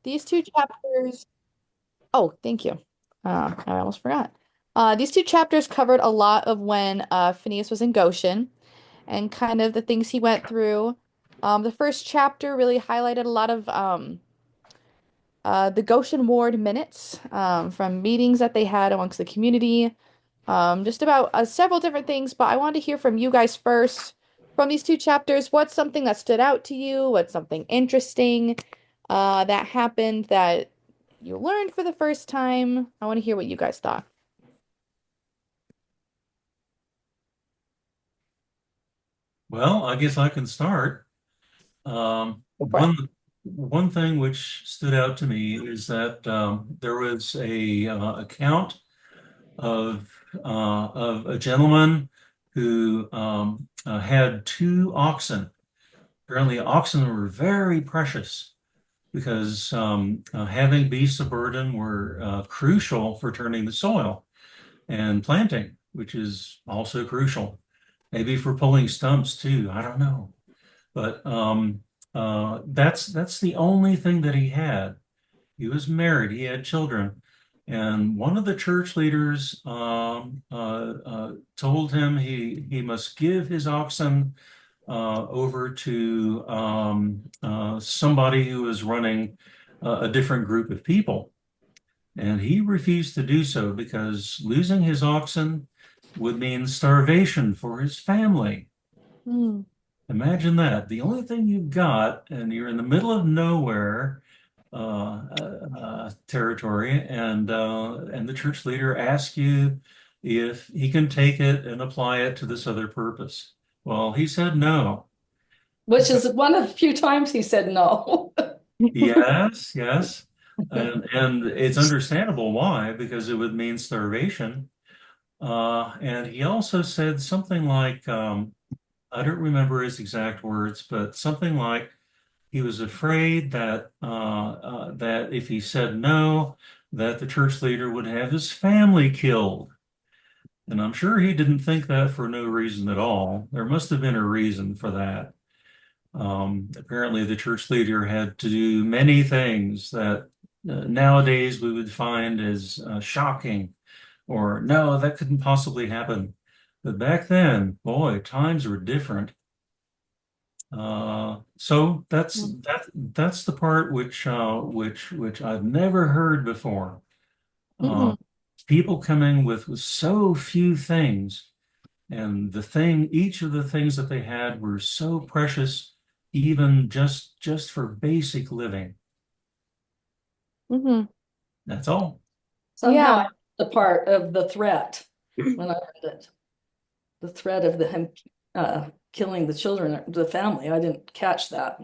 these two chapters, oh, thank you. I almost forgot. These two chapters covered a lot of when Phineas was in Goshen and kind of the things he went through. The first chapter really highlighted a lot of the Goshen Ward minutes from meetings that they had amongst the community, just about several different things. But I wanted to hear from you guys first. From these two chapters, what's something that stood out to you? What's something interesting that happened that you learned for the first time? I want to hear what you guys thought. Well, I guess I can start. Go for it. One thing which stood out to me is that there was a account of a gentleman who had two oxen. Apparently, oxen were very precious because having beasts of burden were crucial for turning the soil and planting, which is also crucial. Maybe for pulling stumps too. I don't know. But that's the only thing that he had. He was married. He had children, and one of the church leaders told him he must give his oxen over to somebody who was running a different group of people, and he refused to do so because losing his oxen would mean starvation for his family. Hmm. Imagine that. The only thing you've got, and you're in the middle of nowhere territory, and the church leader asks you if he can take it and apply it to this other purpose. Well, he said no. Which So is one of the few times he said no. yes, yes, and it's understandable why, because it would mean starvation. And he also said something like, I don't remember his exact words, but something like he was afraid that that if he said no, that the church leader would have his family killed. And I'm sure he didn't think that for no reason at all. There must have been a reason for that. Apparently, the church leader had to do many things that nowadays we would find as shocking, or no, that couldn't possibly happen. But back then, boy, times were different. So that's the part which I've never heard before. Uh, Hmm. People coming with so few things, and each of the things that they had were so precious, even just for basic living. Hmm. That's all. Somehow I Yeah. missed the part of the threat when I read it. The threat of him killing the children, the family. I didn't catch that.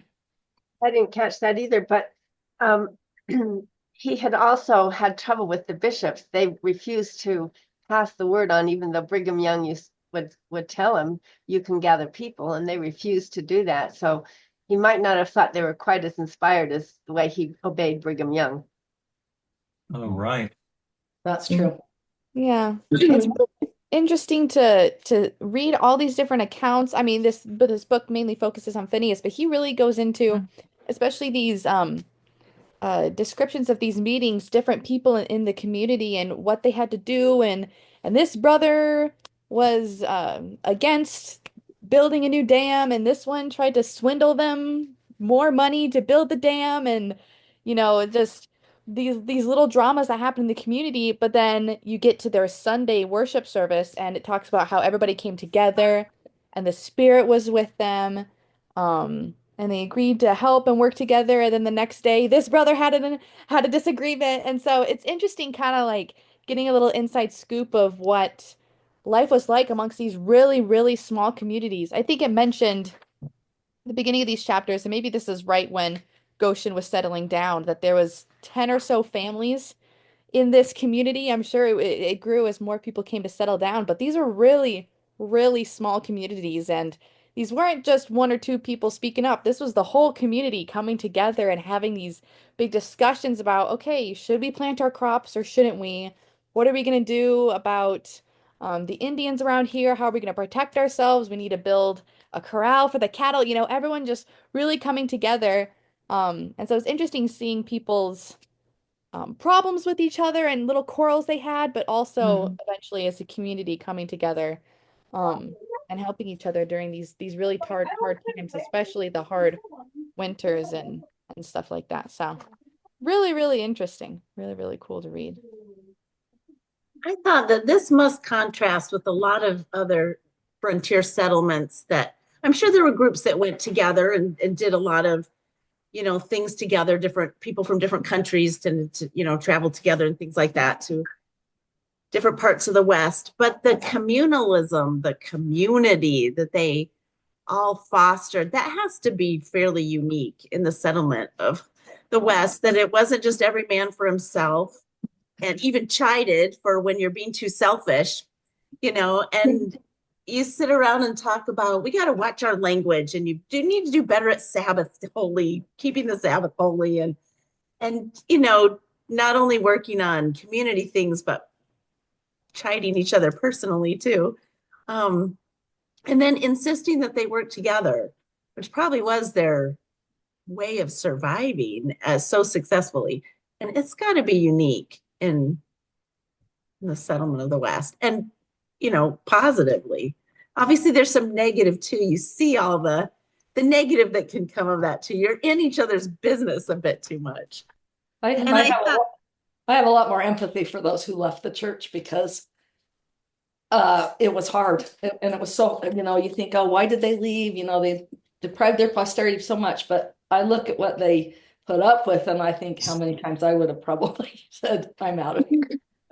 I didn't catch that either, but um, he had also had trouble with the bishops. They refused to pass the word on, even though Brigham Young would tell him, "You can gather people," and they refused to do that. So he might not have thought they were quite as inspired as the way he obeyed Brigham Young. Oh, right. That's true. Yeah. It's really interesting to read all these different accounts. I mean, this book mainly focuses on Phineas, but he really goes into especially these descriptions of these meetings, different people in the community and what they had to do and this brother was against building a new dam and this one tried to swindle them more money to build the dam and just these little dramas that happen in the community, but then you get to their Sunday worship service and it talks about how everybody came together and the spirit was with them. And they agreed to help and work together. And then the next day, this brother had a disagreement. And so it's interesting, kind of like getting a little inside scoop of what life was like amongst these really, really small communities. I think it mentioned the beginning of these chapters, and maybe this is right when Goshen was settling down, that there was 10 or so families in this community. I'm sure it grew as more people came to settle down, but these are really, really small communities. And these weren't just one or two people speaking up. This was the whole community coming together and having these big discussions about, okay, should we plant our crops or shouldn't we? What are we going to do about the Indians around here? How are we going to protect ourselves? We need to build a corral for the cattle. Everyone just really coming together And so it's interesting seeing people's problems with each other and little quarrels they had, but also eventually as a community coming together um, and helping each other during these really hard times, especially the hard winters and stuff like that. So really, really interesting. Really, really cool to read. I thought that this must contrast with a lot of other frontier settlements that I'm sure there were groups that went together and did a lot of, things together, different people from different countries to travel together and things like that to different parts of the West. But the communalism, the community that they all fostered, that has to be fairly unique in the settlement of the West, that it wasn't just every man for himself and even chided for when you're being too selfish, and you sit around and talk about, we got to watch our language and you do need to do better at Sabbath holy, keeping the Sabbath holy and not only working on community things, but chiding each other personally too. And then insisting that they work together, which probably was their way of surviving so successfully. And it's got to be unique in the settlement of the West and, positively. Obviously, there's some negative too. You see all the negative that can come of that too. You're in each other's business a bit too much. I have a lot more empathy for those who left the church because it was hard and it was so, you think, oh, why did they leave? They deprived their posterity so much, but I look at what they put up with and I think how many times I would have probably said, I'm out of here.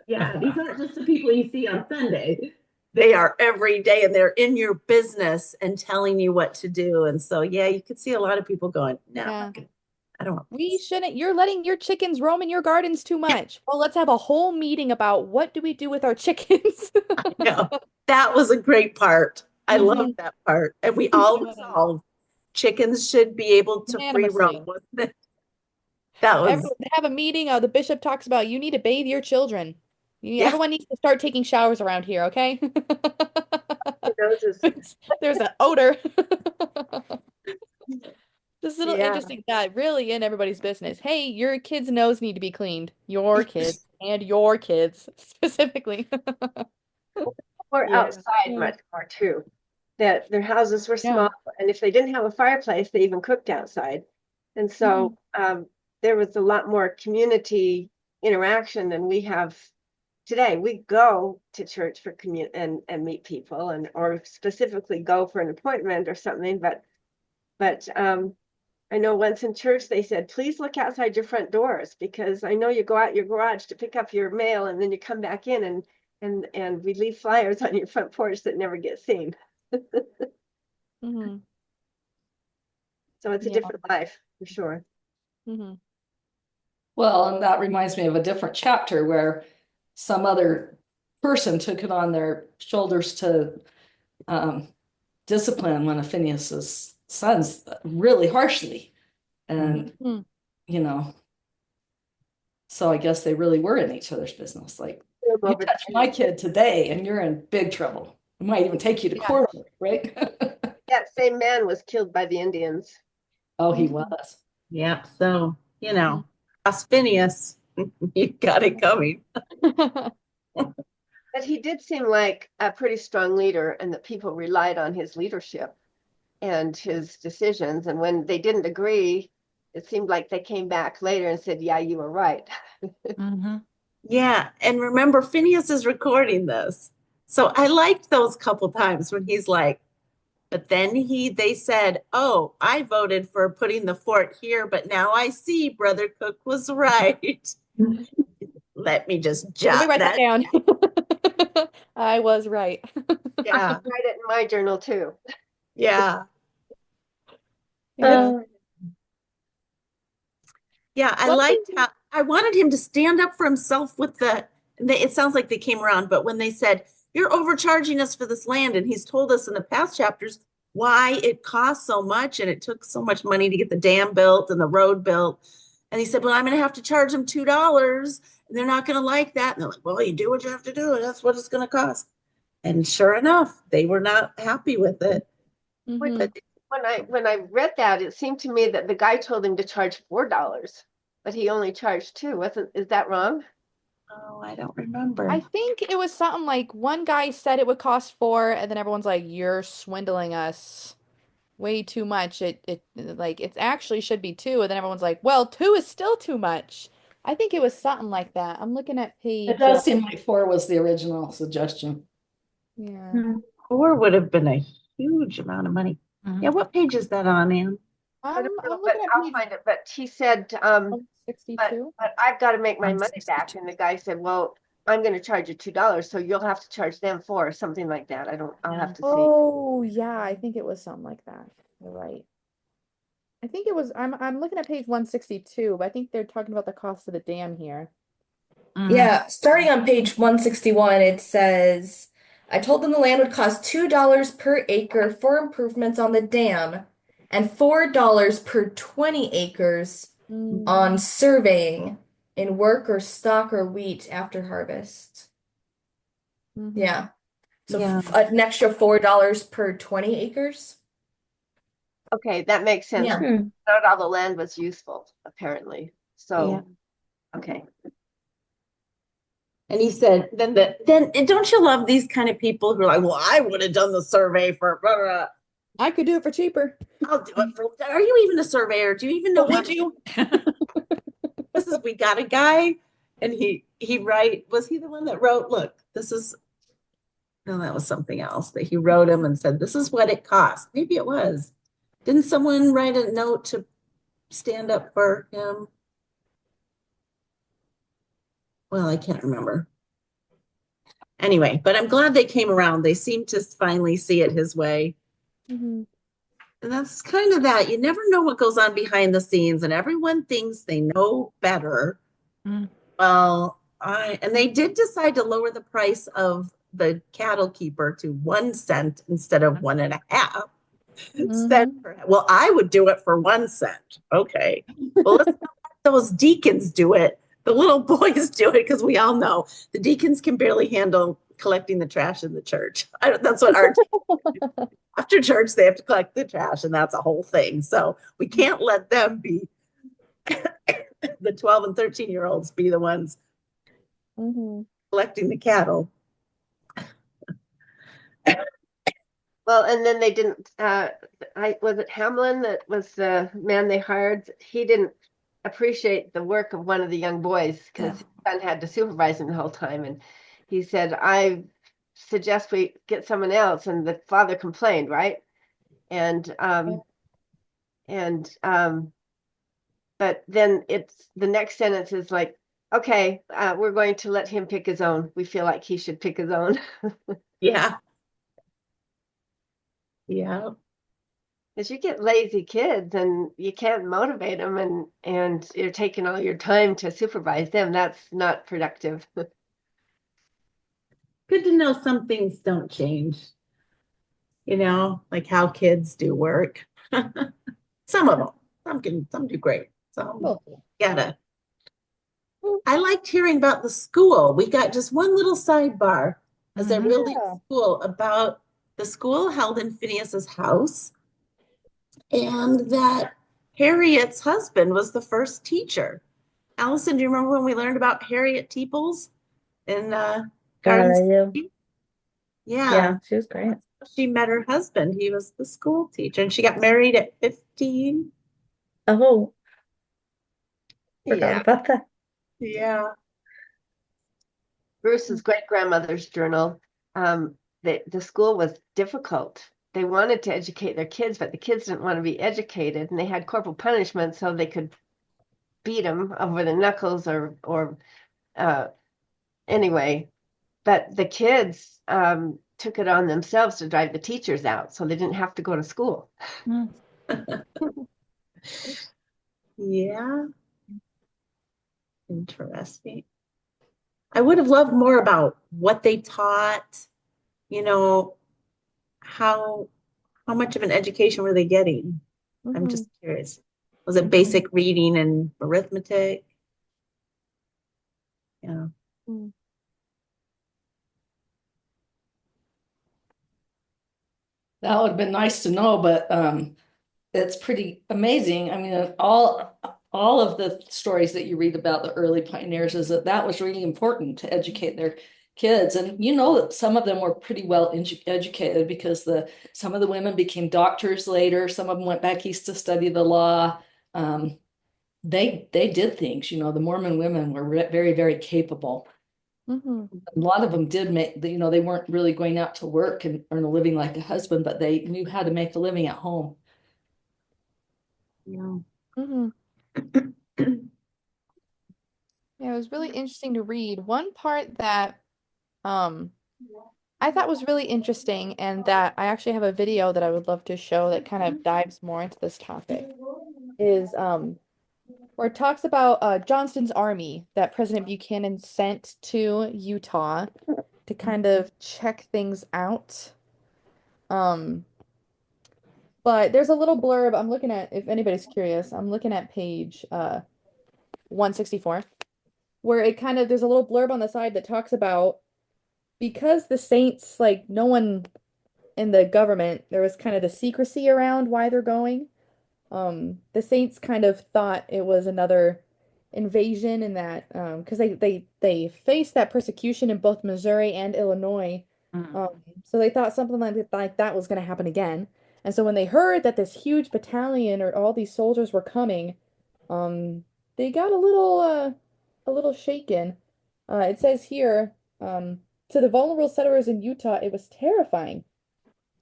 Yeah, these aren't just the people you see on Sunday. They are every day and they're in your business and telling you what to do. And so, yeah, you could see a lot of people going, no, Yeah. I don't want We shouldn't. You're letting your chickens roam in your gardens too much. Well, let's have a whole meeting about what do we do with our chickens. Yeah, that was a great part. I Mhm. love that part. And we all Yeah. resolved chickens should be able to free Unanimously. roam, wasn't it? That was, They have a meeting. The bishop talks about you need to bathe your children. Yeah. Everyone needs to start taking showers around here, okay? There's an odor. Just a little Yeah. interesting that really in everybody's business. Hey, your kids' nose need to be cleaned. Your kids and your kids specifically. Or Yeah. outside Yeah. much more too. That their houses were Yeah. small, and if they didn't have a fireplace, they even cooked outside. And so there was a lot more community interaction than we have today. We go to church for and meet people or specifically go for an appointment or something, but I know once in church they said, please look outside your front doors because I know you go out your garage to pick up your mail and then you come back in and we leave flyers on your front porch that never get seen. Mhm. So it's a Yeah. different life for sure. Mhm. Well, and that reminds me of a different chapter where some other person took it on their shoulders to discipline one of Phineas's sons really harshly. And, Mhm. so I guess they really were in each other's business. Like, you Over touch my kid today and you're in big trouble. It might even take you to Yeah. court, right? that same man was killed by the Indians. Oh, he was. Yeah. So, us Phineas, you got it coming. But he did seem like a pretty strong leader and that people relied on his leadership and his decisions. And when they didn't agree, it seemed like they came back later and said, yeah, you were right. Yeah. And remember, Phineas is recording this. So I liked those couple times when he's like, but then they said, oh, I voted for putting the fort here, but now I see Brother Cook was right. Let me just Let me jot write that that. down. I was right. Yeah. Write it in my journal too. Yeah. Yeah. Yeah, I Well, liked how I wanted him to stand up for himself with it sounds like they came around, but when they said, you're overcharging us for this land, and he's told us in the past chapters why it cost so much and it took so much money to get the dam built and the road built. And he said, well, I'm going to have to charge them $2 and they're not going to like that. And they're like, well, you do what you have to do, and that's what it's going to cost. And sure enough, they were not happy with it. Mhm. But when I read that, it seemed to me that the guy told him to charge $4, but he only charged two. Is that wrong? Oh, I don't remember. I think it was something like one guy said it would cost 4, and then everyone's like, "You're swindling us way too much. It like it actually should be 2," and then everyone's like, "Well, 2 is still too much." I think it was something like that. I'm looking at It page. does seem like 4 was the original suggestion. Yeah. 4 would have been a huge amount of money. Yeah, what page is that on, Ann? I don't know, I'm but looking at I'll page find it. But he said, but 62. I've got to make my money back. 162. And the guy said, well, I'm going to charge you $2, so you'll have to charge them 4 or something like that. I'll have to see. Oh, yeah, I think it was something like that. You're right. I think it was I'm looking at page 162, but I think they're talking about the cost of the dam here. Yeah, starting on page 161, it says, I told them the land would cost $2 per acre for improvements on the dam and $4 per 20 acres on surveying in work or stock or wheat after harvest. Mhm. Yeah. So Yeah. an extra $4 per 20 acres. Okay, that makes sense. Yeah. Not all the land was useful, apparently. So, okay. And he said, then don't you love these kind of people who are like, well, I would have done the survey for blah, blah, blah. I could do it for cheaper. I'll do it for, are you even a surveyor? Do you even know Would what you? this is? We got a guy and was he the one that wrote, look, this is, no, that was something else that he wrote him and said, this is what it cost. Maybe it was. Didn't someone write a note to stand up for him? Well, I can't remember. Anyway, but I'm glad they came around. They seem to finally see it his way. Mm-hmm. And that's kind of that. You never know what goes on behind the scenes, and everyone thinks they know better. Well, and they did decide to lower the price of the cattle keeper to 1 cent instead of 1.5 cents. Well, I would do it for 1 cent. Okay. Well, let's not let those deacons do it. The little boys do it because we all know the deacons can barely handle collecting the trash in the church. That's what our after church they have to collect the trash, and that's a whole thing. So we can't let them be the 12 and 13-year-olds be the ones collecting the cattle. Well, and then they didn't, was it Hamlin that was the man they hired? He didn't appreciate the work of one of the young boys because his son had to supervise him the whole time. And he said, I suggest we get someone else. And the father complained, right? But then it's the next sentence is like, okay, we're going to let him pick his own. We feel like he should pick his own. Yeah. Yeah. Because you get lazy kids and you can't motivate them, and you're taking all your time to supervise them. That's not productive. Good to know some things don't change. Like how kids do work. Some of them. Some do great. Some gotta. I liked hearing about the school. We got just one little sidebar as they're building a school about the school held in Phineas's house, and that Harriet's husband was the first teacher. Allison, do you remember when we learned about Harriet Teeples in Garden City? Yeah, she was great. she met her husband. He was the school teacher, and she got married at 15. Oh, Yeah. about that. Yeah. Bruce's great grandmother's journal. The school was difficult. They wanted to educate their kids, but the kids didn't want to be educated, and they had corporal punishment so they could beat them over the knuckles or anyway. But the kids took it on themselves to drive the teachers out, so they didn't have to go to school. Yeah. Interesting. I would have loved more about what they taught, how much of an education were they getting? I'm just curious. Was it basic reading and arithmetic? Yeah. That would have been nice to know, but it's pretty amazing. I mean, all of the stories that you read about the early pioneers is that was really important to educate their kids. And you know that some of them were pretty well educated because some of the women became doctors later. Some of them went back east to study the law. They did things. You know, the Mormon women were very, very capable. Hmm. A lot of them did they weren't really going out to work and earn a living like a husband, but they knew how to make a living at home. Yeah. Hmm. Yeah, it was really interesting to read. One part that um I thought was really interesting and that I actually have a video that I would love to show that kind of dives more into this topic is where it talks about Johnston's army that President Buchanan sent to Utah to kind of check things out. Um, but there's a little blurb I'm looking at, if anybody's curious, I'm looking at page 164, where it kind of there's a little blurb on the side that talks about because the Saints, like no one in the government, there was kind of the secrecy around why they're going. The Saints kind of thought it was another invasion and that because they faced that persecution in both Missouri and Illinois. So they thought something like that was going to happen again. And so when they heard that this huge battalion or all these soldiers were coming, um, they got a little shaken. It says here, to the vulnerable settlers in Utah, it was terrifying.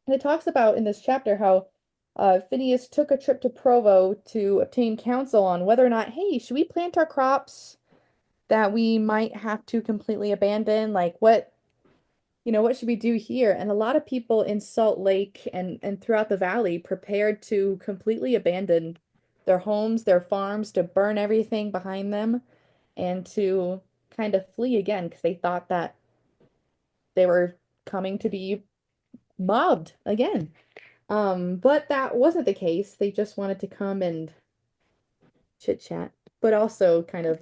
And it talks about in this chapter how Phineas took a trip to Provo to obtain counsel on whether or not, hey, should we plant our crops that we might have to completely abandon? Like what should we do here? And a lot of people in Salt Lake and throughout the valley prepared to completely abandon their homes, their farms, to burn everything behind them and to kind of flee again because they thought that they were coming to be mobbed again. But that wasn't the case. They just wanted to come and chit chat, but also kind of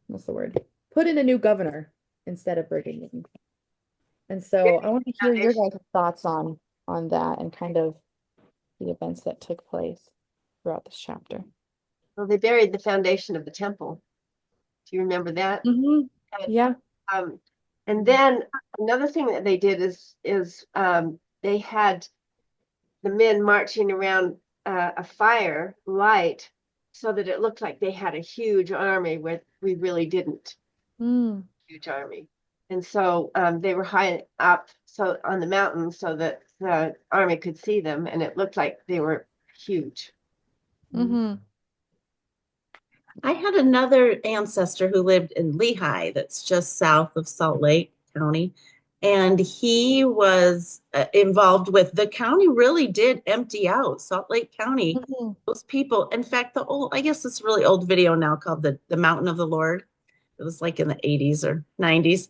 what's the word? Put in a new governor instead of Brigham Young. And so I want to hear your guys' thoughts on that and kind of the events that took place throughout this chapter. Well, they buried the foundation of the temple. Do you remember that? Mm-hmm. Yeah. And then another thing that they did is they had the men marching around a fire light so that it looked like they had a huge army where we really didn't. Huge army. And so they were high up so on the mountain so that the army could see them, and it looked like they were huge. Mm-hmm. I had another ancestor who lived in Lehigh, that's just south of Salt Lake County, and he was involved with the county. Really did empty out Salt Lake County. Mm-hmm. Those people, in fact, I guess it's a really old video now called the Mountain of the Lord. It was like in the 80s or 90s.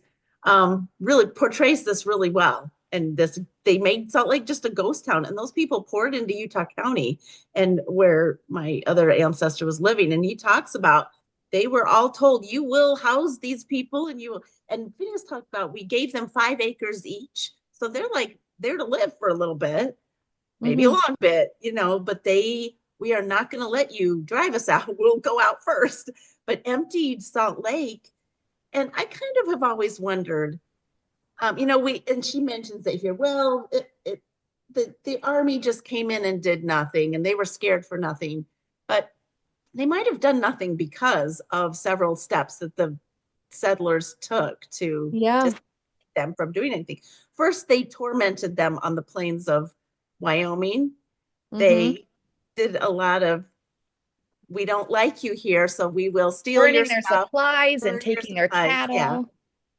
Really portrays this really well. And they made Salt Lake just a ghost town, and those people poured into Utah County and where my other ancestor was living. And he talks about they were all told, you will house these people, and Phineas talked about we gave them 5 acres each. So they're like there to live for a little bit, maybe a long bit, but we are not going to let you drive us out. We'll go out first, but emptied Salt Lake. And I kind of have always wondered, and she mentions that here, well, the army just came in and did nothing, and they were scared for nothing, but they might have done nothing because of several steps that the settlers took to keep them from doing anything. First, they tormented them on the plains of Wyoming. They did a lot of, we don't like you here, so we will steal burning your their stuff, supplies and taking their cattle. Yeah.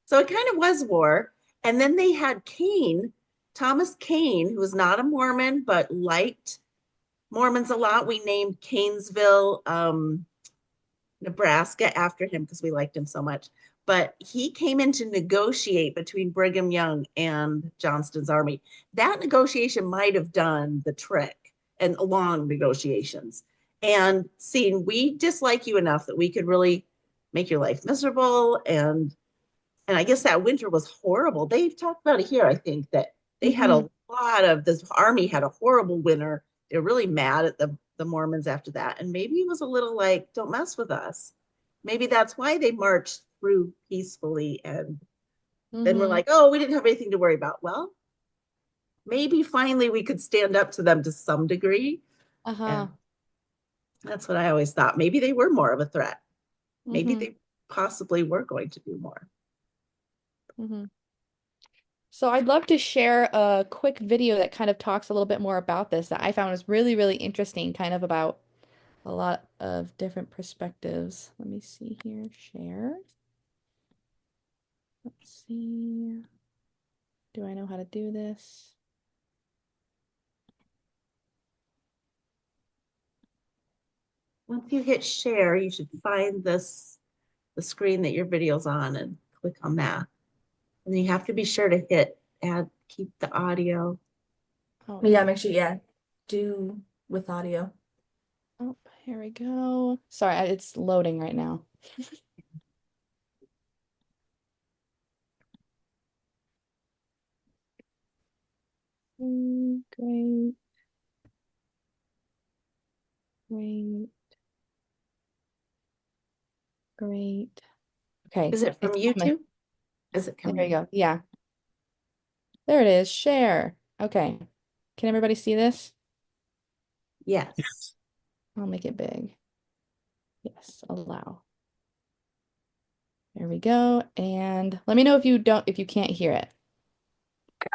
So it kind of was war. And then they had Thomas Kane, who was not a Mormon, but liked Mormons a lot. We named Canesville, Nebraska after him because we liked him so much. But he came in to negotiate between Brigham Young and Johnston's army. That negotiation might have done the trick, and long negotiations. And seeing, we dislike you enough that we could really make your life miserable. And I guess that winter was horrible. They've talked about it here, I think, that they had a lot of, this army had a horrible winter they're really mad at the Mormons after that. And maybe it was a little like, don't mess with us. Maybe that's why they marched through peacefully. And then we're like, oh, we didn't have anything to worry about. Well, maybe finally we could stand up to them to some degree. And that's what I always thought. Maybe they were more of a threat. Maybe they possibly were going to do more. So I'd love to share a quick video that kind of talks a little bit more about this that I found was really, really interesting, kind of about a lot of different perspectives. Let me see here, share. Let's see. Do I know how to do this? Once you hit share, you should find the screen that your video's on and click on that. And you have to be sure to hit keep the audio. Oh, yeah, make sure, yeah, do with audio. Oh, here we go. Sorry, it's loading right now. Great. Great. Great. Okay. Is it from YouTube? Is it coming? There you go. Yeah. There it is. Share. Okay. Can everybody see this? Yes. I'll make it big. Yes, allow. There we go. And let me know if you can't hear it.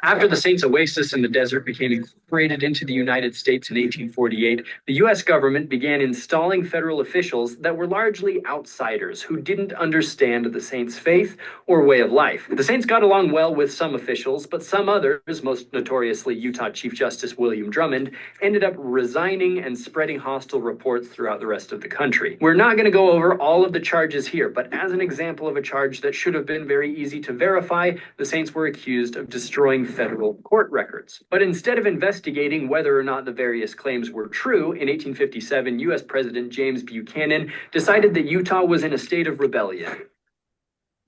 After the Saints' oasis in the desert became incorporated into the United States in 1848, the U.S. government began installing federal officials that were largely outsiders who didn't understand the Saints' faith or way of life. The Saints got along well with some officials, but some others, most notoriously Utah Chief Justice William Drummond, ended up resigning and spreading hostile reports throughout the rest of the country. We're not going to go over all of the charges here, but as an example of a charge that should have been very easy to verify, the Saints were accused of destroying federal court records. But instead of investigating whether or not the various claims were true, in 1857, U.S. President James Buchanan decided that Utah was in a state of rebellion.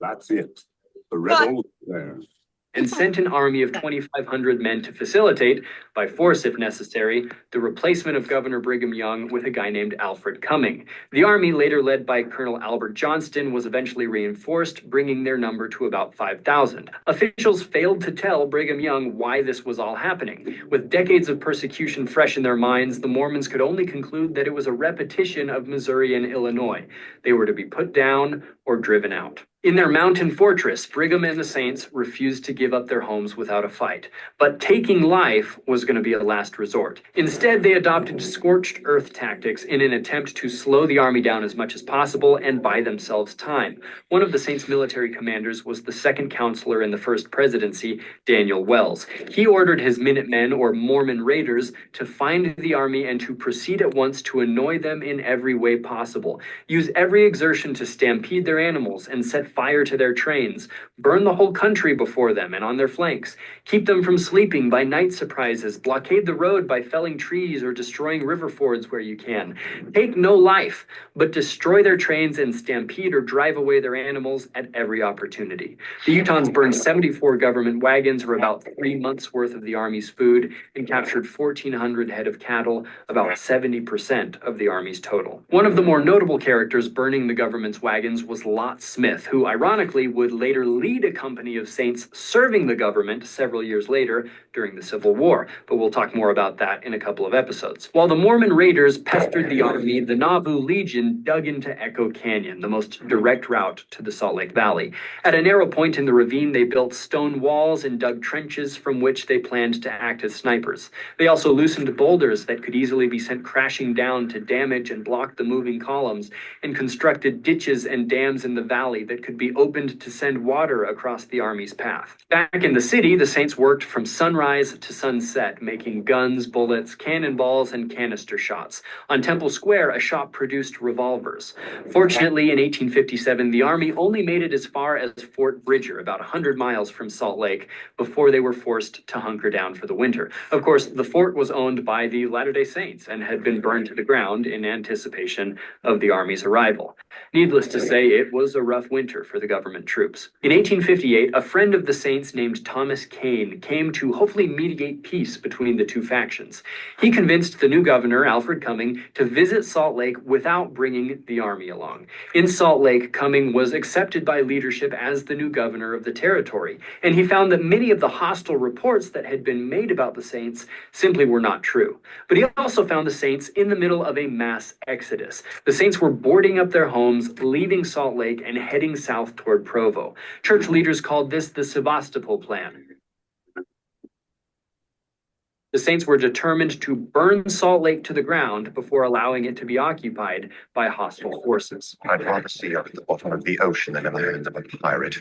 That's it. The rebel there. And sent an army of 2,500 men to facilitate, by force if necessary, the replacement of Governor Brigham Young with a guy named Alfred Cumming. The army, later led by Colonel Albert Johnston, was eventually reinforced, bringing their number to about 5,000. Officials failed to tell Brigham Young why this was all happening. With decades of persecution fresh in their minds, the Mormons could only conclude that it was a repetition of Missouri and Illinois. They were to be put down or driven out. In their mountain fortress, Brigham and the Saints refused to give up their homes without a fight. But taking life was going to be a last resort. Instead, they adopted scorched earth tactics in an attempt to slow the army down as much as possible and buy themselves time. One of the Saints' military commanders was the second counselor in the first presidency, Daniel Wells. He ordered his Minutemen, or Mormon Raiders, to find the army and to proceed at once to annoy them in every way possible. Use every exertion to stampede their animals and set fire to their trains, burn the whole country before them and on their flanks, keep them from sleeping by night surprises, blockade the road by felling trees or destroying river fords where you can. Take no life, but destroy their trains and stampede or drive away their animals at every opportunity. The Utahns burned 74 government wagons, or about 3 months worth of the army's food, and captured 1,400 head of cattle, about 70% of the army's total. One of the more notable characters burning the government's wagons was Lot Smith, who ironically would later lead a company of Saints serving the government several years later during the Civil War, but we'll talk more about that in a couple of episodes. While the Mormon Raiders pestered the army, the Nauvoo Legion dug into Echo Canyon, the most direct route to the Salt Lake Valley. At a narrow point in the ravine, they built stone walls and dug trenches from which they planned to act as snipers. They also loosened boulders that could easily be sent crashing down to damage and block the moving columns, and constructed ditches and dams in the valley that could be opened to send water across the army's path. Back in the city, the Saints worked from sunrise to sunset, making guns, bullets, cannonballs, and canister shots. On Temple Square, a shop produced revolvers. Fortunately, in 1857, the army only made it as far as Fort Bridger, about 100 miles from Salt Lake, before they were forced to hunker down for the winter. Of course, the fort was owned by the Latter-day Saints and had been burned to the ground in anticipation of the army's arrival. Needless to say, it was a rough winter. winter for the government troops. In 1858, a friend of the Saints named Thomas Kane came to hopefully mediate peace between the two factions. He convinced the new governor, Alfred Cumming, to visit Salt Lake without bringing the army along. In Salt Lake, Cumming was accepted by leadership as the new governor of the territory, and he found that many of the hostile reports that had been made about the Saints simply were not true. But he also found the Saints in the middle of a mass exodus. The Saints were boarding up their homes, leaving Salt Lake, and heading south toward Provo. Church leaders called this the Sebastopol Plan. The Saints were determined to burn Salt Lake to the ground before allowing it to be occupied by hostile forces. I'd rather see us at the bottom of the ocean than in the hands of a pirate.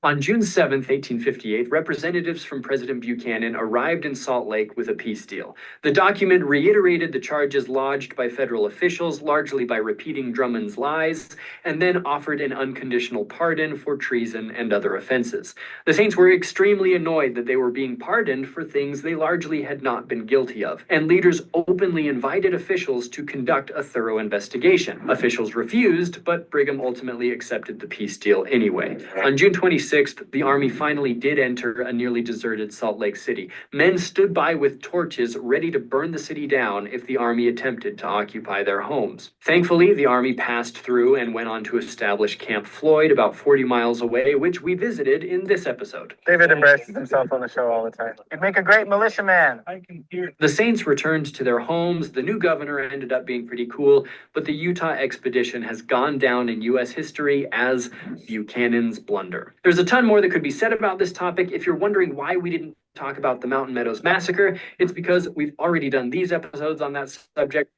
On June 7th, 1858, representatives from President Buchanan arrived in Salt Lake with a peace deal. The document reiterated the charges lodged by federal officials, largely by repeating Drummond's lies, and then offered an unconditional pardon for treason and other offenses. The Saints were extremely annoyed that they were being pardoned for things they largely had not been guilty of, and leaders openly invited officials to conduct a thorough investigation. Officials refused, but Brigham ultimately accepted the peace deal anyway. On June 26th, the army finally did enter a nearly deserted Salt Lake City. Men stood by with torches ready to burn the city down if the army attempted to occupy their homes. Thankfully, the army passed through and went on to establish Camp Floyd about 40 miles away, which we visited in this episode. David embraces himself on the show all the time. You'd make a great militiaman. I can hear it. The Saints returned to their homes. The new governor ended up being pretty cool, but the Utah expedition has gone down in U.S. history as Buchanan's blunder. There's a ton more that could be said about this topic. If you're wondering why we didn't talk about the Mountain Meadows Massacre, it's because we've already done these episodes on that subject.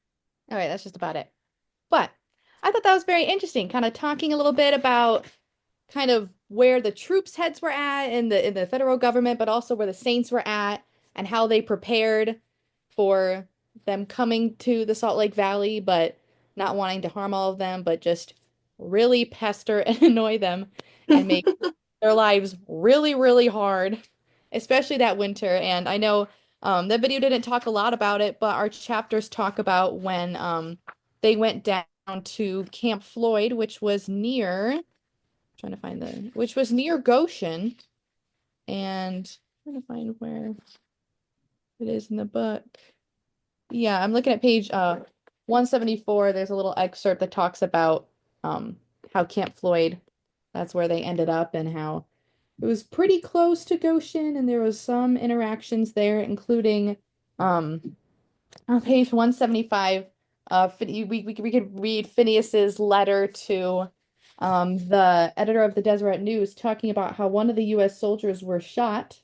All right, that's just about it. But I thought that was very interesting, kind of talking a little bit about kind of where the troops' heads were at in the federal government, but also where the Saints were at and how they prepared for them coming to the Salt Lake Valley, but not wanting to harm all of them, but just really pester and annoy them and make their lives really, really hard, especially that winter. And I know that video didn't talk a lot about it, but our chapters talk about when they went down to Camp Floyd, which was near, which was near Goshen, and I'm trying to find where it is in the book. Yeah, I'm looking at page 174. There's a little excerpt that talks about how Camp Floyd, that's where they ended up, and how it was pretty close to Goshen, and there was some interactions there, including on page 175. We could read Phineas's letter to the editor of the Deseret News, talking about how one of the U.S. soldiers were shot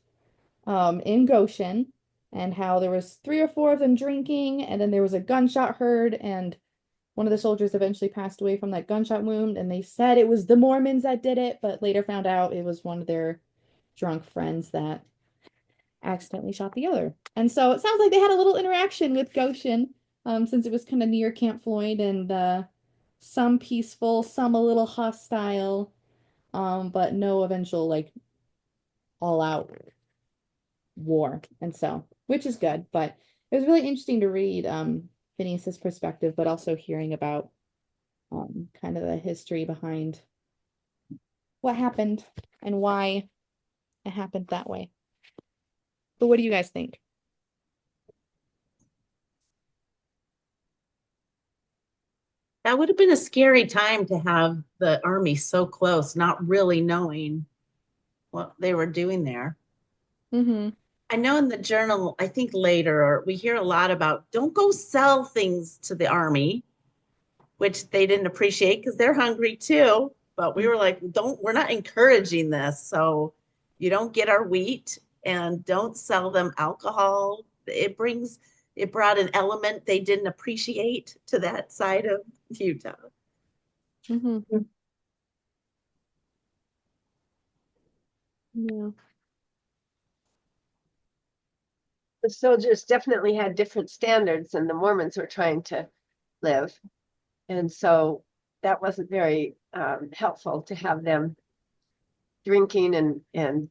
in Goshen, and how there was 3 or 4 of them drinking, and then there was a gunshot heard, and one of the soldiers eventually passed away from that gunshot wound, and they said it was the Mormons that did it, but later found out it was one of their drunk friends that accidentally shot the other. And so it sounds like they had a little interaction with Goshen, since it was kind of near Camp Floyd, and some peaceful, some a little hostile, but no eventual, like, all-out war. And so, which is good, but it was really interesting to read Phineas's perspective, but also hearing about kind of the history behind what happened and why it happened that way. But what do you guys think? That would have been a scary time to have the army so close, not really knowing what they were doing there. Mm-hmm. I know in the journal, I think later, or we hear a lot about don't go sell things to the army, which they didn't appreciate because they're hungry too. But we were like, we're not encouraging this. So you don't get our wheat, and don't sell them alcohol. It brought an element they didn't appreciate to that side of Utah. Mm-hmm. Yeah. The soldiers definitely had different standards than the Mormons were trying to live. And so that wasn't very helpful to have them drinking and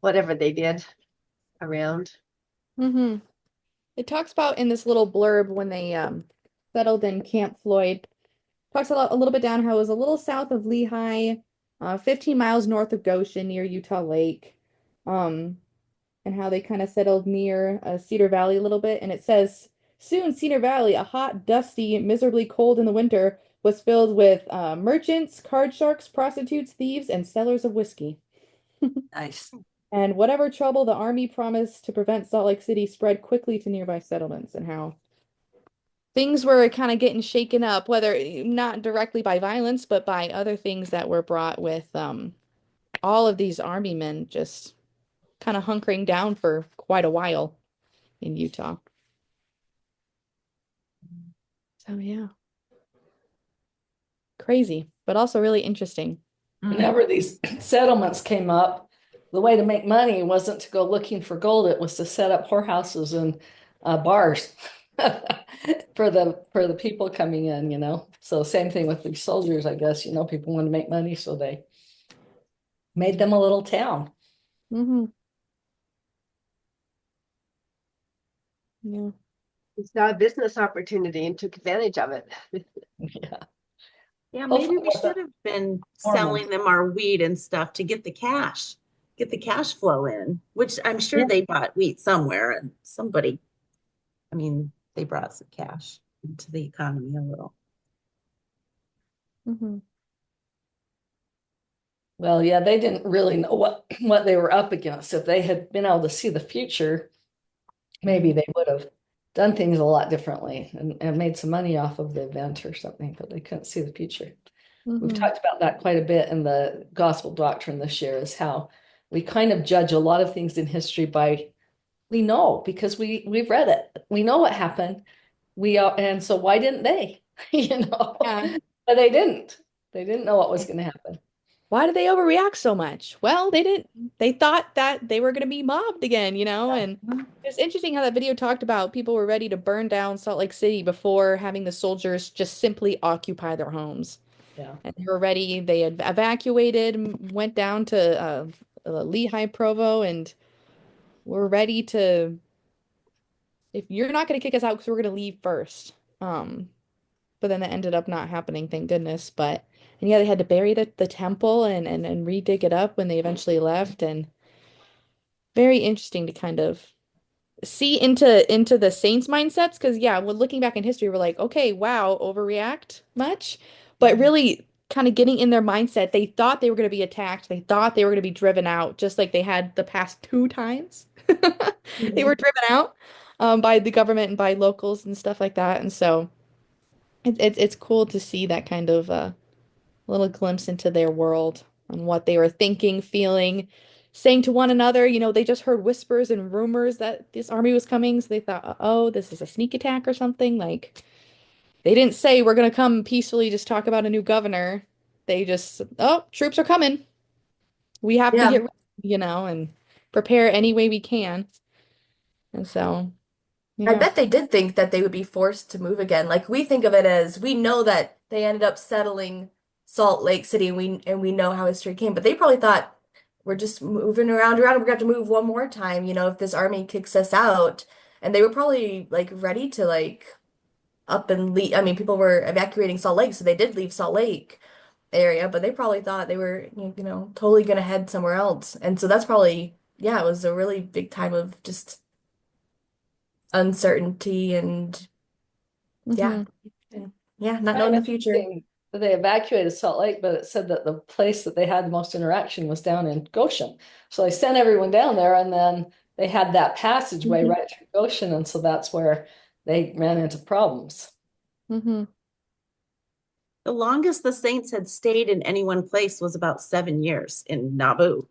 whatever they did around. Mm-hmm. It talks about in this little blurb when they settled in Camp Floyd, talks a little bit down how it was a little south of Lehigh, 15 miles north of Goshen near Utah Lake, um, and how they kind of settled near Cedar Valley a little bit. And it says, soon Cedar Valley, a hot, dusty, miserably cold in the winter, was filled with merchants, card sharks, prostitutes, thieves, and sellers of whiskey. Nice. And whatever trouble the army promised to prevent Salt Lake City spread quickly to nearby settlements, and how things were kind of getting shaken up, whether not directly by violence, but by other things that were brought with all of these army men just kind of hunkering down for quite a while in Utah. So yeah. Crazy, but also really interesting. Whenever these settlements came up, the way to make money wasn't to go looking for gold, it was to set up whorehouses and bars for the people coming in, you know. So same thing with the soldiers, I guess, you know, people want to make money, so they made them a little town. Mm-hmm. Yeah. He saw a business opportunity and took advantage of it. Yeah. Yeah, Hopefully maybe it we wasn't should have been hormones. selling them our wheat and stuff to get the cash flow in, which I'm sure Yeah. they bought wheat somewhere and somebody, I mean, they brought some cash into the economy a little. Mm-hmm. Well, yeah, they didn't really know what they were up against. If they had been able to see the future, maybe they would have done things a lot differently and made some money off of the event or something, but they couldn't see the future. We've Mm-hmm. talked about that quite a bit in the gospel doctrine this year, is how we kind of judge a lot of things in history by, we know because we've read it. We know what happened. And so why didn't they? You know, Yeah. but they didn't. They didn't know what was going to happen. Why did they overreact so much? Well, they didn't. They thought that they were going to be mobbed again, you know? And it's interesting how that video talked about people were ready to burn down Salt Lake City before having the soldiers just simply occupy their homes. Yeah. And they were ready. They had evacuated, went down to Lehigh, Provo, and were ready to, if you're not going to kick us out because we're going to leave first. But then that ended up not happening, thank goodness. But and yeah, they had to bury the temple and re-dig it up when they eventually left. And very interesting to kind of see into the saints' mindsets. Because yeah, when looking back in history, we're like, okay, wow, overreact much. But really kind of getting in their mindset, they thought they were going to be attacked. They thought they were going to be driven out, just like they had the past 2 times. They were driven out by the government and by locals and stuff like that. And so it's cool to see that kind of little glimpse into their world and what they were thinking, feeling, saying to one another. You know, they just heard whispers and rumors that this army was coming, so they thought, oh, this is a sneak attack or something. Like, they didn't say we're gonna come peacefully just talk about a new governor. They just, oh, troops are coming. We have to Yeah. get ready, you know, and prepare any way we can. And so, I yeah. bet they did think that they would be forced to move again. Like we think of it as we know that they ended up settling Salt Lake City and we know how history came, but they probably thought we're just moving around, we're gonna have to move one more time, you know, if this army kicks us out. And they were probably like ready to like up and leave. I mean, people were evacuating Salt Lake, so they did leave Salt Lake area, but they probably thought they were, you know, totally gonna head somewhere else. And so that's probably, yeah, it was a really big time of just uncertainty and yeah, yeah, not knowing the future. Interesting that they evacuated Salt Lake, but it said that the place that they had the most interaction was down in Goshen. So they sent everyone down there, and then they had that passageway right through Goshen, and so that's where they ran into problems. Mm-hmm. The longest the Saints had stayed in any one place was about 7 years in Nauvoo.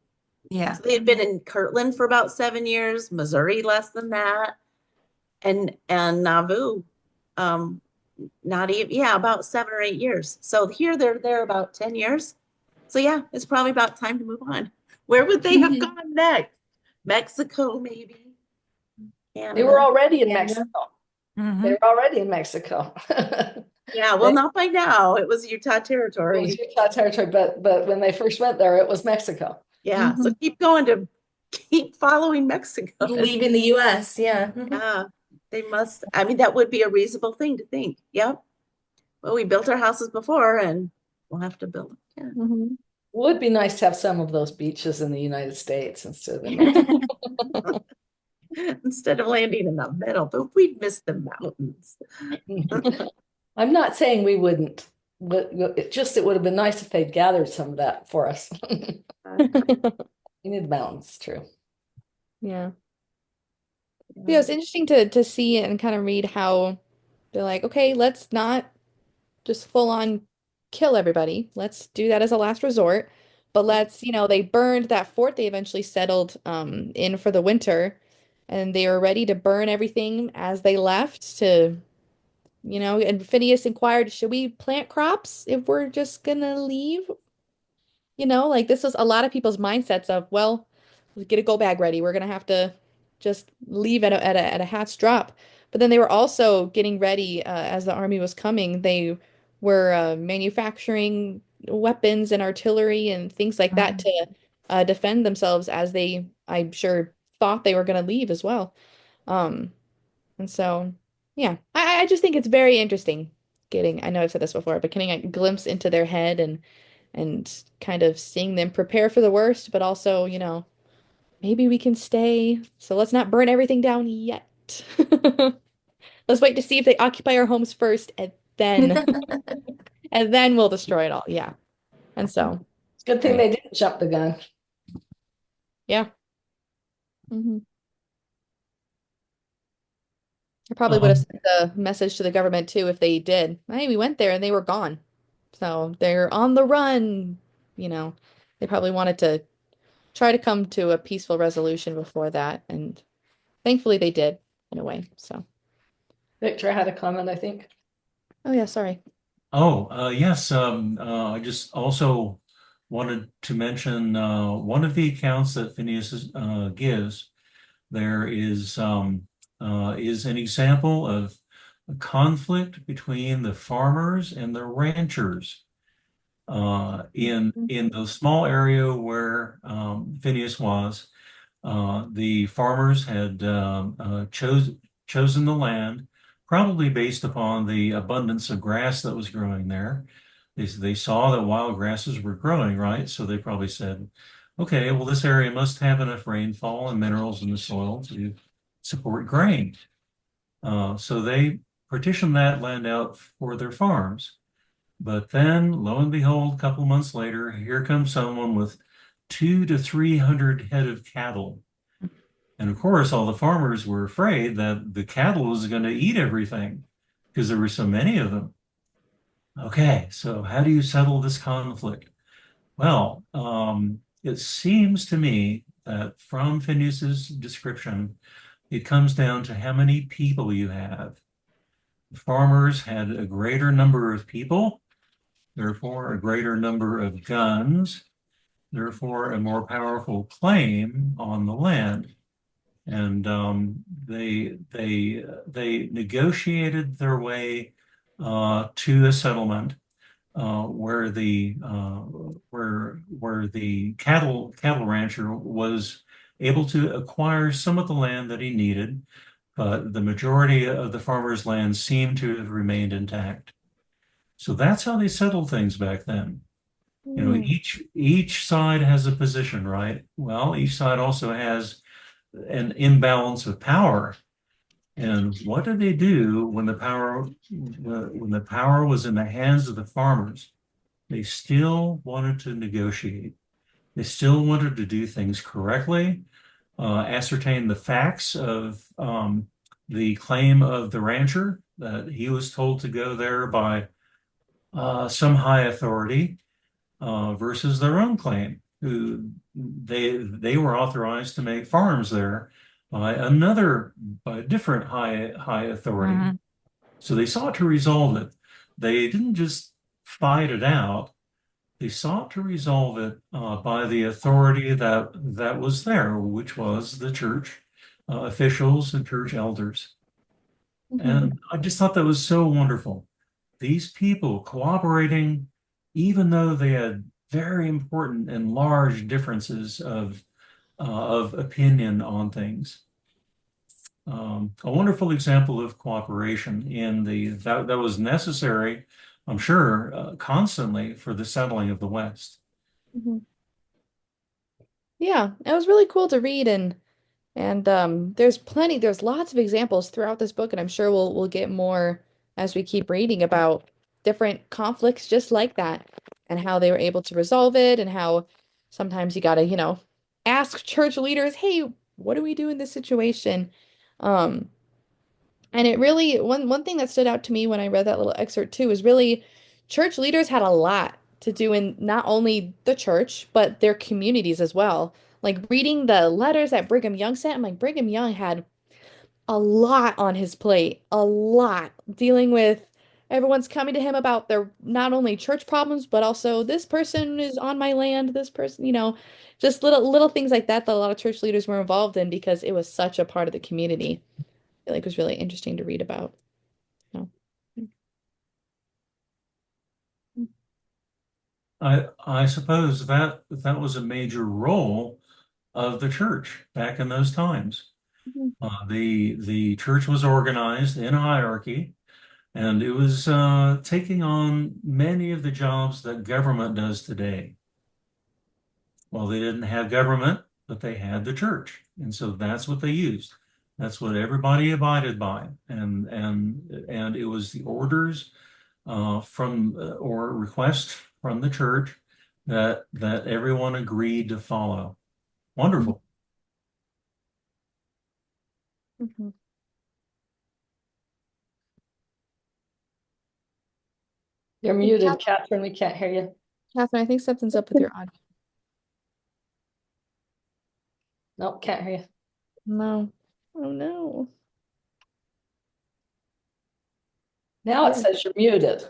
Yeah. So they had been in Kirtland for about 7 years, Missouri less than that, and Nauvoo, not even, yeah, about 7 or 8 years. So here they're there about 10 years. So yeah, it's probably about time to move on. Where would they have gone next? Mexico, maybe. Canada. They were already in Canada. Mexico. Mhm. They were already in Mexico. Yeah, well, not by now. It was Utah It territory. was Utah territory, but when they first went there, it was Mexico. Yeah, so keep following Mexico. Leaving the US, yeah. Yeah, they must. I mean, that would be a reasonable thing to think. Yep. well, we built our houses before and we'll have to build them again. Mhm. Would be nice to have some of those beaches in the United States instead of in Instead of landing in the middle, but we'd miss the mountains. I'm not saying we wouldn't, but it would have been nice if they'd gathered some of that for us. We need the mountains, true. Yeah. Yeah, it's interesting to see and kind of read how they're like, okay, let's not just full on kill everybody. Let's do that as a last resort. But let's, they burned that fort they eventually settled in for the winter, and they were ready to burn everything as they left and Phineas inquired, should we plant crops if we're just gonna leave? Like this was a lot of people's mindsets of, well, let's get a go bag ready. We're gonna have to just leave at a hat's drop. But then they were also getting ready as the army was coming. They were manufacturing weapons and artillery and things like that to defend themselves as they, I'm sure, thought they were gonna leave as well. Um, and so, yeah, I just think it's very interesting I know I've said this before, but getting a glimpse into their head and kind of seeing them prepare for the worst, but also, maybe we can stay. So let's not burn everything down yet. Let's wait to see if they occupy our homes first and then we'll destroy it all. Yeah. And so, It's a good thing they didn't jump the gun. yeah. I probably would have sent a message to the government too if they did. Hey, we went there and they were gone. So they're on the run. They probably wanted to try to come to a peaceful resolution before that. And thankfully they did in a way. So, Victor had a comment, I think. oh yeah, sorry. Oh, yes. I just also wanted to mention one of the accounts that Phineas gives. There is an example of a conflict between the farmers and the ranchers in the small area where Phineas was. The farmers had chosen the land, probably based upon the abundance of grass that was growing there. They saw that wild grasses were growing, right? So they probably said, okay, well, this area must have enough rainfall and minerals in the soil to support grain. So they partitioned that land out for their farms. But then, lo and behold, a couple months later, here comes someone with 200 to 300 head of cattle. And of course, all the farmers were afraid that the cattle was going to eat everything because there were so many of them. Okay, so how do you settle this conflict? Well, it seems to me that from Phineas's description, it comes down to how many people you have. The farmers had a greater number of people, therefore a greater number of guns, therefore a more powerful claim on the land. And they negotiated their way to a settlement where the cattle rancher was able to acquire some of the land that he needed, but the majority of the farmers' land seemed to have remained intact. So that's how they settled things back then. Each side has a position, right? Well, each side also has an imbalance of power. And what did they do when the power was in the hands of the farmers? They still wanted to negotiate. They still wanted to do things correctly, ascertain the facts of the claim of the rancher that he was told to go there by some high authority versus their own claim, who they were authorized to make farms there by a different high authority. So they sought to resolve it. They didn't just fight it out. They sought to resolve it by the authority that was there, which was the church officials and church elders. And I just thought that was so wonderful. These people cooperating, even though they had very important and large differences of opinion on things. A wonderful example of cooperation that was necessary I'm sure, constantly for the settling of the West. Mhm. Yeah, it was really cool to read and there's lots of examples throughout this book, and I'm sure we'll get more as we keep reading about different conflicts just like that and how they were able to resolve it and how sometimes you gotta, ask church leaders, hey, what do we do in this situation? Um, and it really one thing that stood out to me when I read that little excerpt too is really church leaders had a lot to do in not only the church, but their communities as well. Like reading the letters that Brigham Young sent, I'm like, Brigham Young had a lot on his plate, a lot dealing with everyone's coming to him about their not only church problems, but also this person is on my land, this person, just little things like that that a lot of church leaders were involved in because it was such a part of the community. I feel like it was really interesting to read about. So, I suppose that was a major role of the church back in those times. mhm, The church was organized in a hierarchy, and it was taking on many of the jobs that government does today. Well, they didn't have government, but they had the church, and so that's what they used. That's what everybody abided by, and it was the orders from or requests from the church that everyone agreed to follow. Wonderful. mhm. You're muted, Catherine. We can't hear you. Catherine, I think something's up with your audio. Nope, can't hear you. No. Oh no. Now it Yeah. says you're muted.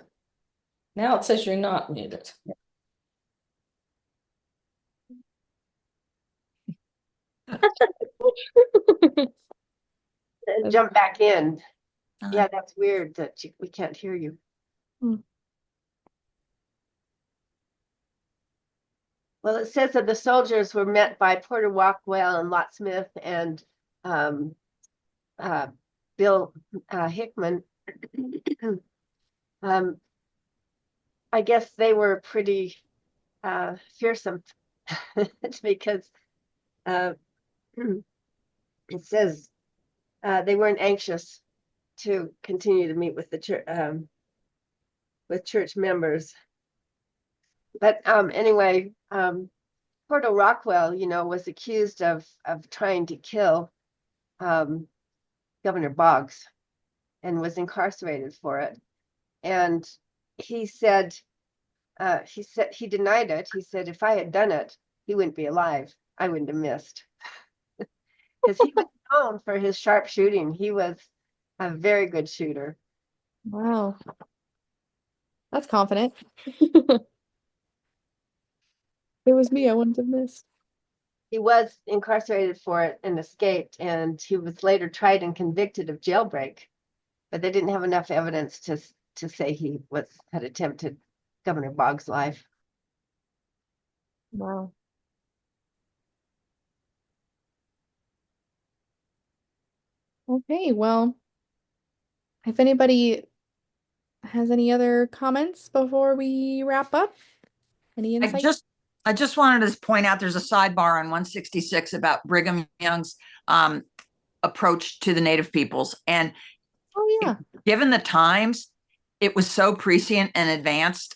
Now it says you're not muted. And jump back in. Yeah, that's weird that we can't hear you. Hmm. Well, it says that the soldiers were met by Porter Walkwell and Lot Smith and um, uh, Bill Hickman. I guess they were pretty fearsome because uh, it says they weren't anxious to continue to meet with the church with church members. But anyway, Porter Rockwell, was accused of trying to kill Governor Boggs and was incarcerated for it. And he said he denied it. He said if I had done it, he wouldn't be alive. I wouldn't have missed. Because he was known for his sharp shooting. He was a very good shooter. Wow. That's confident. If it was me, I wouldn't have missed. He was incarcerated for it and escaped, and he was later tried and convicted of jailbreak, but they didn't have enough evidence to say he had attempted Governor Boggs' life. Wow. Okay, well, if anybody has any other comments before we wrap up, any I insight? just wanted to point out there's a sidebar on 166 about Brigham Young's approach to the Native peoples. And Oh yeah. given the times, it was so prescient and advanced,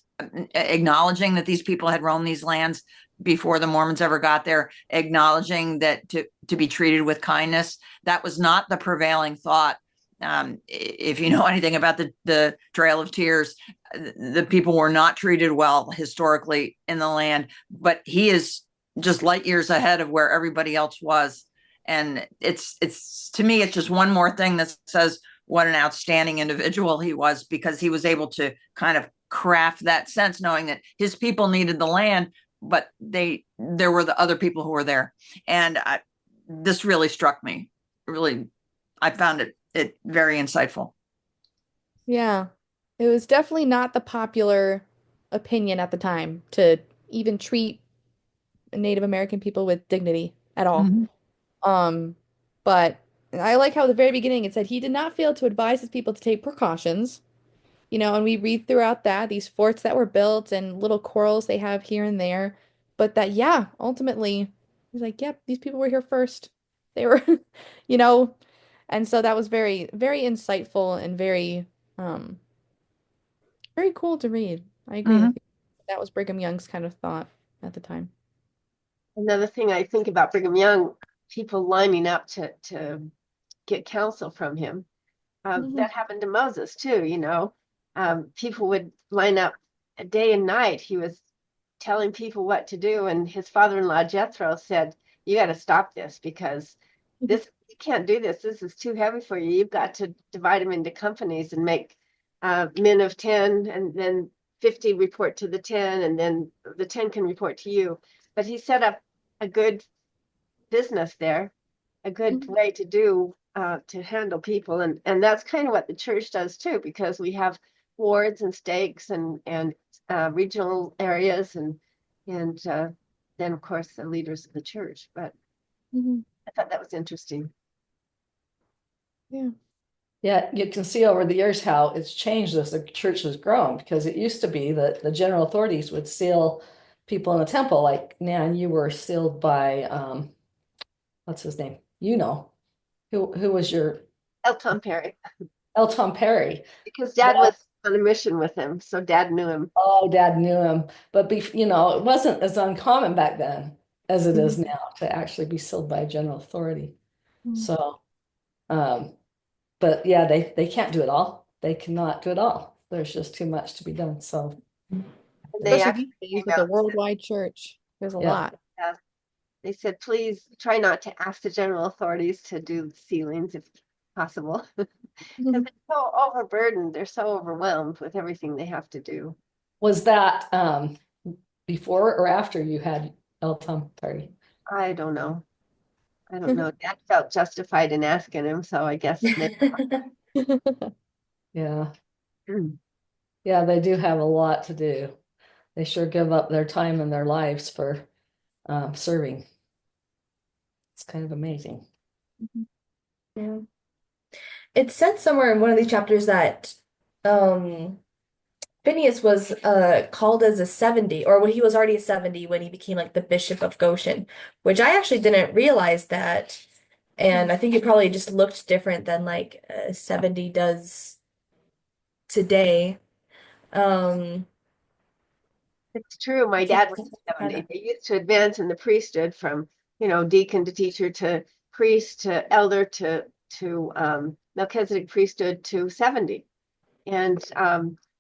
acknowledging that these people had roamed these lands before the Mormons ever got there, acknowledging that to be treated with kindness. That was not the prevailing thought. If you know anything about the Trail of Tears, the people were not treated well historically in the land, but he is just light years ahead of where everybody else was. And it's to me, it's just one more thing that says what an outstanding individual he was, because he was able to kind of craft that sense, knowing that his people needed the land, but there were the other people who were there. And this really struck me. Really, I found it very insightful. Yeah. It was definitely not the popular opinion at the time to even treat Native American people with dignity at all. Um, but I like how at the very beginning it said he did not fail to advise his people to take precautions, and we read throughout that, these forts that were built and little corals they have here and there. But that, yeah, ultimately, he's like, yep, these people were here first. They were, you know, and so that was very, very insightful and um, very cool to read. I agree with you. That was Brigham Young's kind of thought at the time. Another thing I think about Brigham Young, people lining up to get counsel from him. That happened to Moses too, people would line up day and night. He was telling people what to do, and his father-in-law Jethro said, "You got to stop this because this you can't do this. This is too heavy for you. You've got to divide them into companies and make men of 10, and then 50 report to the 10, and then the 10 can report to you." But he set up a good business there, a good way to do to handle people, and that's kind of what the church does too, because we have wards and stakes and regional areas and then of course the leaders of the church. But I thought that was interesting. Yeah. Yeah, you can see over the years how it's changed as the church has grown, because it used to be that the general authorities would seal people in the temple, like Nan, you were sealed by what's his name? Who was your L. Tom Perry, L. Tom Perry? because Dad was on a mission with him, so Dad knew him. Oh, Dad knew him, but it wasn't as uncommon back then as it is now to actually be sealed by a general authority. So, but yeah, they can't do it all. They cannot do it all. There's just too much to be done. So, They Especially these days with the worldwide church. There's a lot. Yeah. They said, please try not to ask the general authorities to do sealings if possible. Because they're so overburdened, they're so overwhelmed with everything they have to do. Was that before or after you had El Tom Perry? I don't know. Dad felt justified in asking him, so I guess Yeah. Yeah, they do have a lot to do. They sure give up their time and their lives for serving. It's kind of amazing. Yeah. It said somewhere in one of these chapters that Phineas was called as a 70, or when he was already a 70 when he became like the Bishop of Goshen, which I actually didn't realize that. And I think it probably just looked different than like 70 does today. It's true. My dad was 70. They used to advance in the priesthood from, deacon to teacher to priest to elder to Melchizedek priesthood to 70. And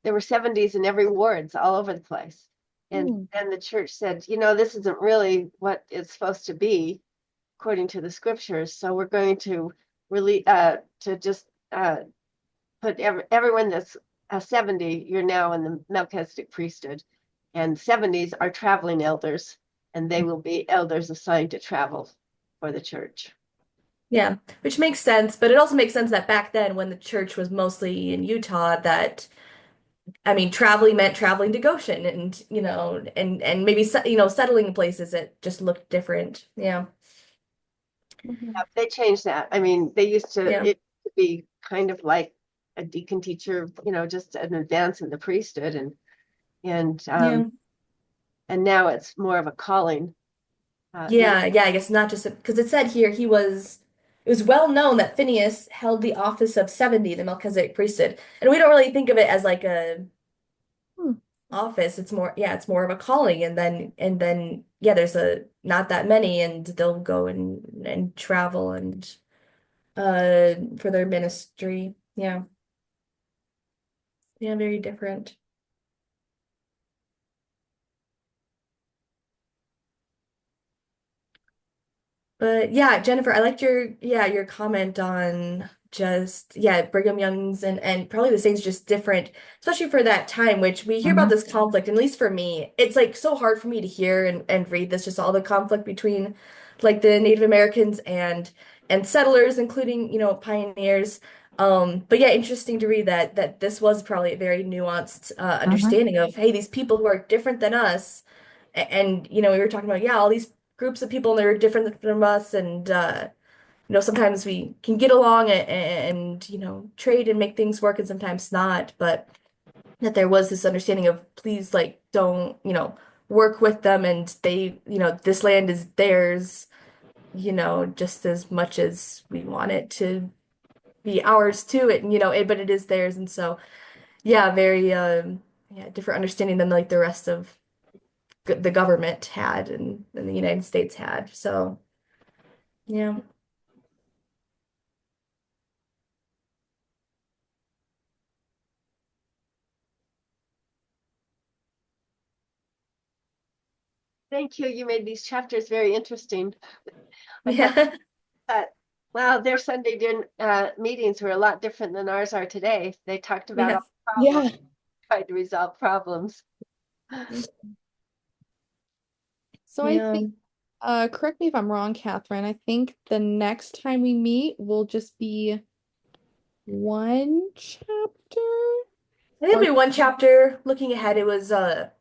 there were 70s in every wards all over the place. And then the church said, this isn't really what it's supposed to be according to the scriptures. So we're going to really to just put everyone that's a 70, you're now in the Melchizedek priesthood. And 70s are traveling elders, and they will be elders assigned to travel for the church. Yeah, which makes sense, but it also makes sense that back then when the church was mostly in Utah, that traveling meant traveling to Goshen and and maybe settling places that just looked different. Yeah. Yeah, they changed that. They used to it to be kind of like a deacon teacher, just an advance in the priesthood, and now it's more of a calling. I guess not just because it said here it was well known that Phineas held the office of 70, the Melchizedek priesthood. And we don't really think of it as like a office. It's more of a calling. And then there's not that many, and they'll go and travel and for their ministry. Yeah. Yeah, very different. But yeah, Jennifer, I liked your comment on just Brigham Young's and probably the things just different, especially for that time, which we hear about this conflict, and at least for me, it's like so hard for me to hear and read this, just all the conflict between like the Native Americans and settlers, including, pioneers. But yeah, interesting to read that this was probably a very nuanced understanding of, hey, these people who are different than us, and we were talking about all these groups of people and they're different from us, and sometimes we can get along and trade and make things work, and sometimes not. But that there was this understanding of please, like, don't, work with them, and they, this land is theirs, just as much as we want it to be ours too. But it is theirs, and so yeah, very yeah, different understanding than like the rest of the government had and the United States had. So yeah. Thank you. You made these chapters very interesting. I thought Yeah. that, wow, their Sunday meetings were a lot different than ours are today. They talked about Yeah. all the problems, Yeah. tried to resolve problems. So I think, correct me if I'm wrong, Catherine. I think the next time we meet will just be one chapter. I think it'll be one chapter. Looking ahead, it was a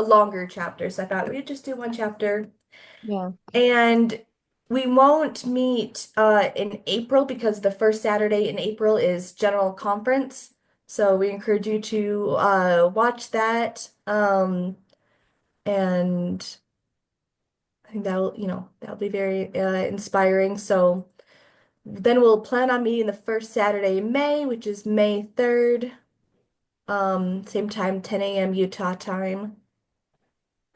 longer chapter, so I thought we'd just do one chapter. Yeah. And we won't meet in April because the first Saturday in April is General Conference. So we encourage you to watch that. And I think that'll be very inspiring. So then we'll plan on meeting the first Saturday in May, which is May 3rd. Same time, 10 a.m. Utah time.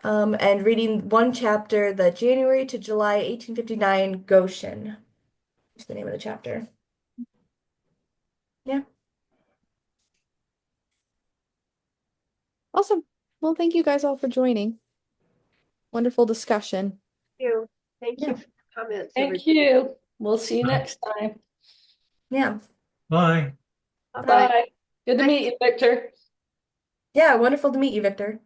And reading one chapter, the January to July 1859 Goshen is the name of the chapter. Yeah. Awesome. Well, thank you guys all for joining. Wonderful discussion. Thank you. Thank Yeah. you for your comments. Thank you. We'll see you next time. Yeah. Bye. Bye-bye. Bye. Good to meet you, Victor. Yeah, wonderful to meet you, Victor.